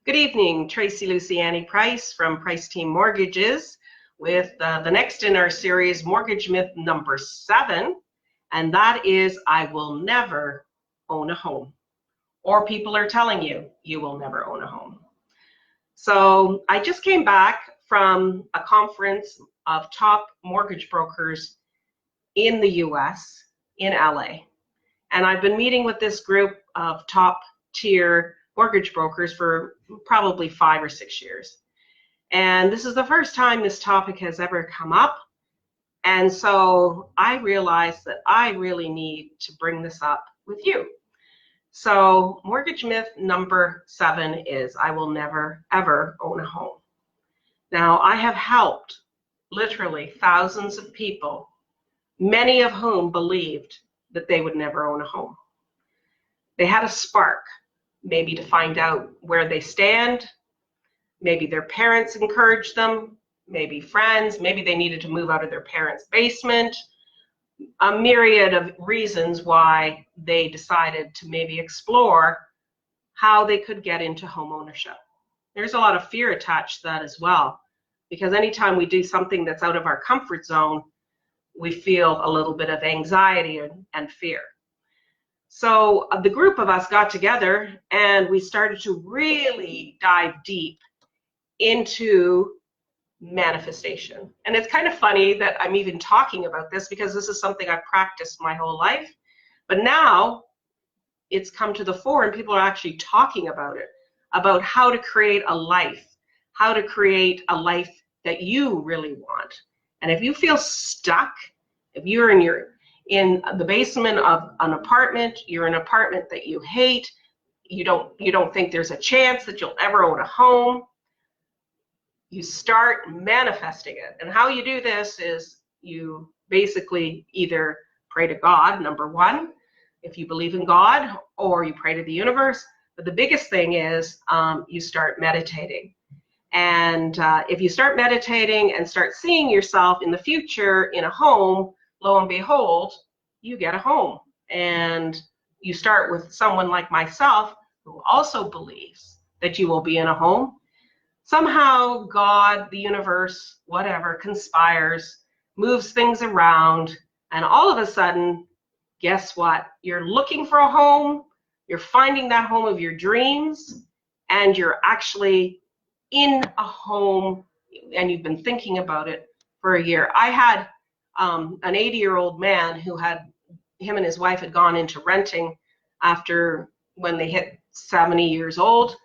Good evening, Tracy Luciani Price from Price Team Mortgages with the next in our series, Mortgage Myth number 7, and that is I will never own a home. Or people are telling you, you will never own a home. So I just came back from a conference of top mortgage brokers in the US, in LA. And I've been meeting with this group of top tier mortgage brokers for probably 5 or 6 years. And this is the first time this topic has ever come up. And so I realized that I really need to bring this up with you. So mortgage myth number 7 is I will never, ever own a home. Now, I have helped literally thousands of people, many of whom believed that they would never own a home. They had a spark, maybe to find out where they stand, maybe their parents encouraged them, maybe friends, maybe they needed to move out of their parents' basement, a myriad of reasons why they decided to maybe explore how they could get into home ownership. There's a lot of fear attached to that as well, because anytime we do something that's out of our comfort zone, we feel a little bit of anxiety and fear. So the group of us got together and we started to really dive deep into manifestation. And it's kind of funny that I'm even talking about this because this is something I've practiced my whole life. But now it's come to the fore and people are actually talking about it, about how to create a life, how to create a life that you really want. And if you feel stuck, if you're in the basement of an apartment, you're in an apartment that you hate, you don't think there's a chance that you'll ever own a home, you start manifesting it. And how you do this is you basically either pray to God, number one, if you believe in God, or you pray to the universe. But the biggest thing is you start meditating. And if you start meditating and start seeing yourself in the future in a home, lo and behold, you get a home. And you start with someone like myself who also believes that you will be in a home. Somehow God, the universe, whatever, conspires, moves things around, and all of a sudden, guess what? You're looking for a home, you're finding that home of your dreams, and you're actually in a home, and you've been thinking about it for a year. I had an 80-year-old man who him and his wife had gone into renting after when they hit 70 years old.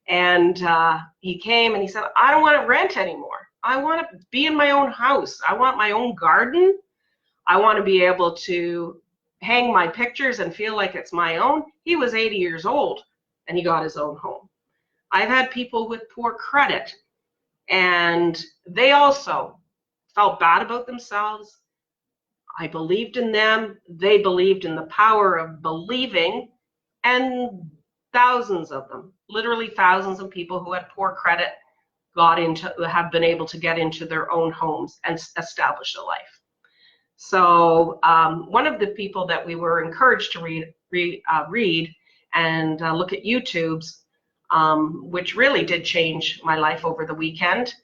And he came and he said, I don't want to rent anymore. I want to be in my own house. I want my own garden. I want to be able to hang my pictures and feel like it's my own. He was 80 years old and he got his own home. I've had people with poor credit and they also felt bad about themselves. I believed in them. They believed in the power of believing, and thousands of them, literally thousands of people who had poor credit have been able to get into their own homes and establish a life. So one of the people that we were encouraged to read and look at YouTube's, which really did change my life over the weekend,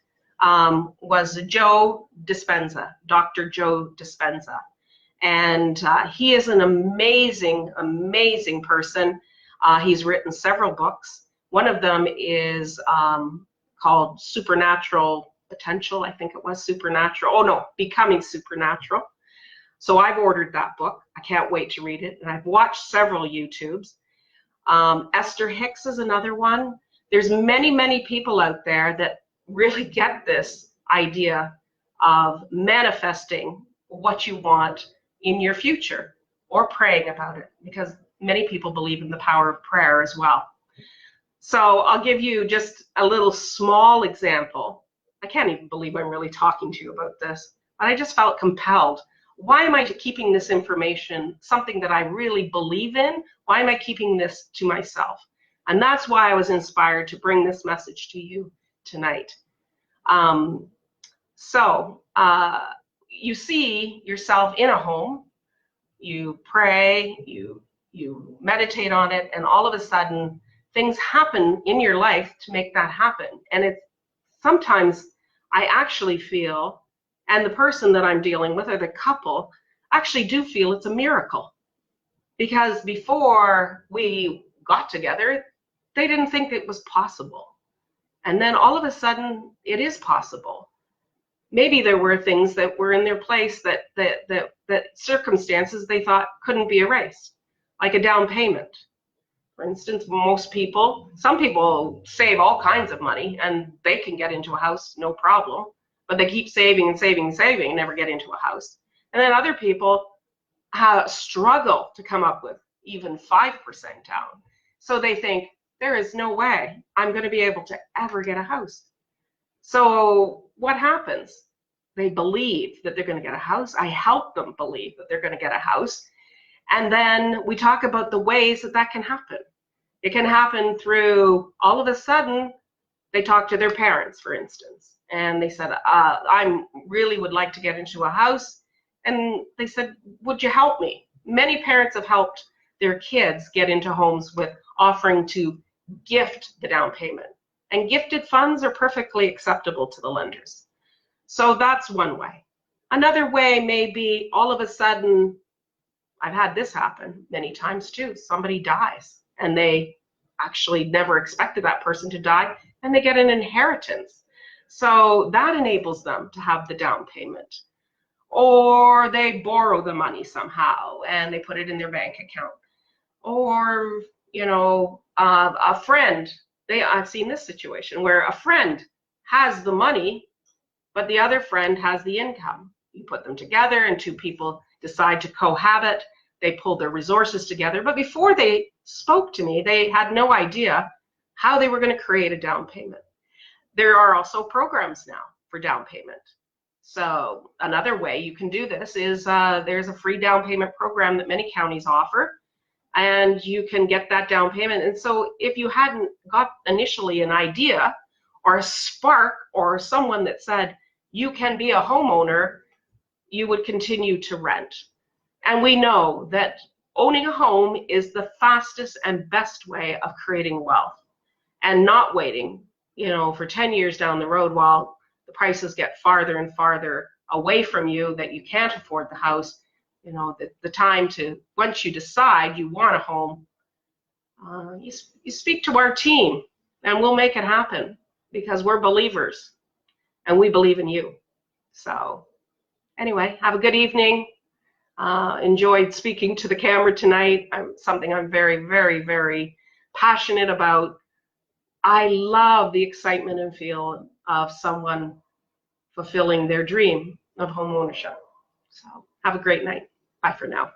was Joe Dispenza, Dr. Joe Dispenza. And he is an amazing, amazing person. He's written several books. One of them is called Supernatural Potential. I think it was Supernatural. Oh no, Becoming Supernatural. So I've ordered that book. I can't wait to read it. And I've watched several YouTubes. Esther Hicks is another one. There's many, many people out there that really get this idea of manifesting what you want in your future or praying about it, because many people believe in the power of prayer as well. So I'll give you just a little small example. I can't even believe I'm really talking to you about this, but I just felt compelled. Why am I keeping this information, something that I really believe in? Why am I keeping this to myself? And that's why I was inspired to bring this message to you tonight. You see yourself in a home, you pray, you meditate on it, and all of a sudden things happen in your life to make that happen. And it's sometimes I actually feel, and the person that I'm dealing with or the couple actually do feel it's a miracle. Because before we got together, they didn't think it was possible. And then all of a sudden, it is possible. Maybe there were things that were in their place that circumstances they thought couldn't be erased, like a down payment. For instance, some people save all kinds of money and they can get into a house no problem, but they keep saving and saving and saving and never get into a house. And then other people struggle to come up with even 5% down. So they think, there is no way I'm going to be able to ever get a house. So what happens? They believe that they're going to get a house. I help them believe that they're going to get a house. And then we talk about the ways that that can happen. It can happen through, all of a sudden, they talk to their parents, for instance, and they said, I really would like to get into a house. And they said, would you help me? Many parents have helped their kids get into homes with offering to gift the down payment. And gifted funds are perfectly acceptable to the lenders. So that's one way. Another way may be all of a sudden, I've had this happen many times too. Somebody dies and they actually never expected that person to die and they get an inheritance. So that enables them to have the down payment. Or they borrow the money somehow and they put it in their bank account. Or, a friend, I've seen this situation where a friend has the money, but the other friend has the income. You put them together and two people decide to cohabit. They pull their resources together. But before they spoke to me, they had no idea how they were going to create a down payment. There are also programs now for down payment. So another way you can do this is there's a free down payment program that many counties offer, and you can get that down payment. And so if you hadn't got initially an idea or a spark or someone that said you can be a homeowner, you would continue to rent. And we know that owning a home is the fastest and best way of creating wealth and not waiting, for 10 years down the road while the prices get farther and farther away from you that you can't afford the house. The time to, once you decide you want a home, you speak to our team and we'll make it happen because we're believers and we believe in you. So anyway, have a good evening. Enjoyed speaking to the camera tonight. Something I'm very, very, very passionate about. I love the excitement and feel of someone fulfilling their dream of home ownership. So have a great night. Bye for now.